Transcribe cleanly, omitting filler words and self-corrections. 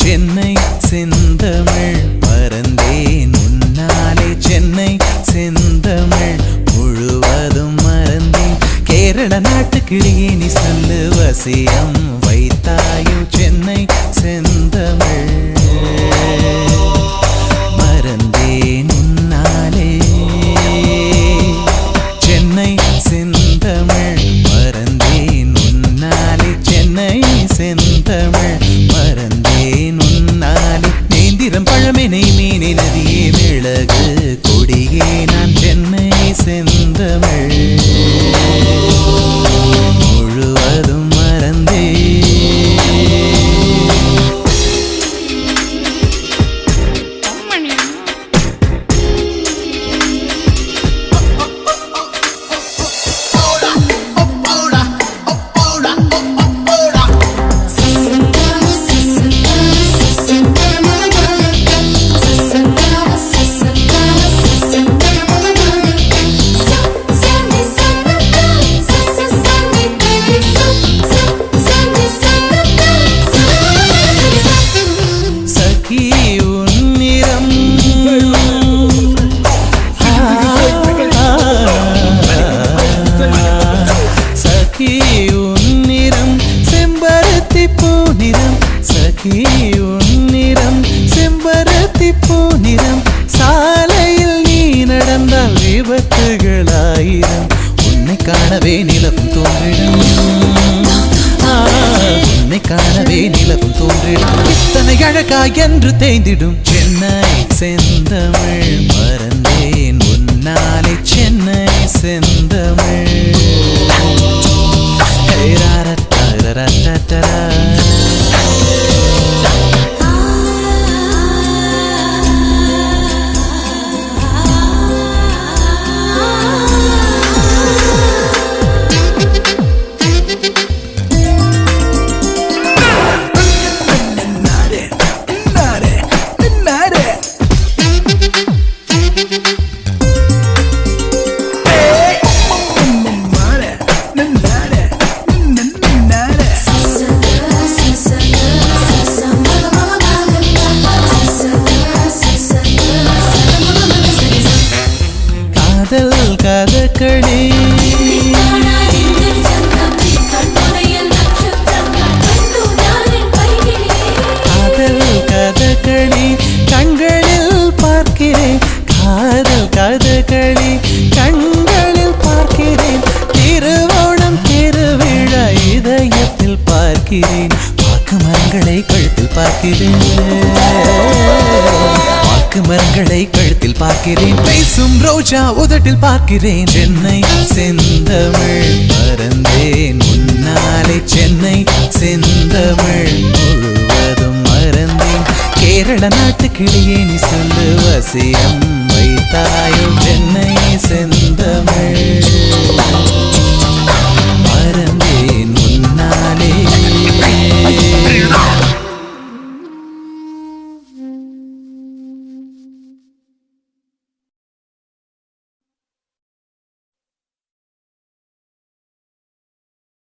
சென்னை செந்தமிழ் மறந்தேன் உன்னாலே சென்னை செந்தமிழ் முழுவதும் மறந்தேன் கேரள நாட்டு கிளியே நீ சொல்லு வசியம் வைத்தாயோ சென்னை செந்தமிழ் மறந்தேன் உன்னாலே சென்னை செந்தமிழ் மறந்தேன் உன்னாலே சென்னை செந்தமிழ் மறந்தேன் உன்னாலே நேந்திரம் பழமெனை மீனே நதியே மிளகு கொடியே நான் சென்னை செந்தமிழ் முழுவதும் மறந்தேன் உன்னிறம் செம்பருத்தி பூநிறம் சாலையில் நீ நடந்தால் விபத்துகளாயிரம் உன்னை காணவே நிலவும் தோன்றிடும் உன்னை காணவே நிலவும் தோன்றிடும் இத்தனை அழகா என்று தேய்ந்திடும் சென்னை செந்தமிழ் மறந்தேன் உன்னாலே சென்னை செந்தமிழ் கதகளி காதல் கதகளி கண்களில் பார்க்கிறேன் காதல் கதகளி கண்களில் பார்க்கிறேன் திருவோணம் திருவிழா இதயத்தில் பார்க்கிறேன் வாக்கு மரங்களை கழுத்தில் பார்க்கிறேன் மரங்களை கழுத்தில் பார்க்கிறேன் பேசும் ரோஜா உதட்டில் பார்க்கிறேன் சென்னை செந்தமிழ் மறந்தேன் உன்னாலே சென்னை செந்தமிழ் முழுவதும் மறந்தேன் கேரள நாட்டு கிளியே நீ சொல்லு வசியம் வைத்தாயோ சென்னை செந்தமிழ்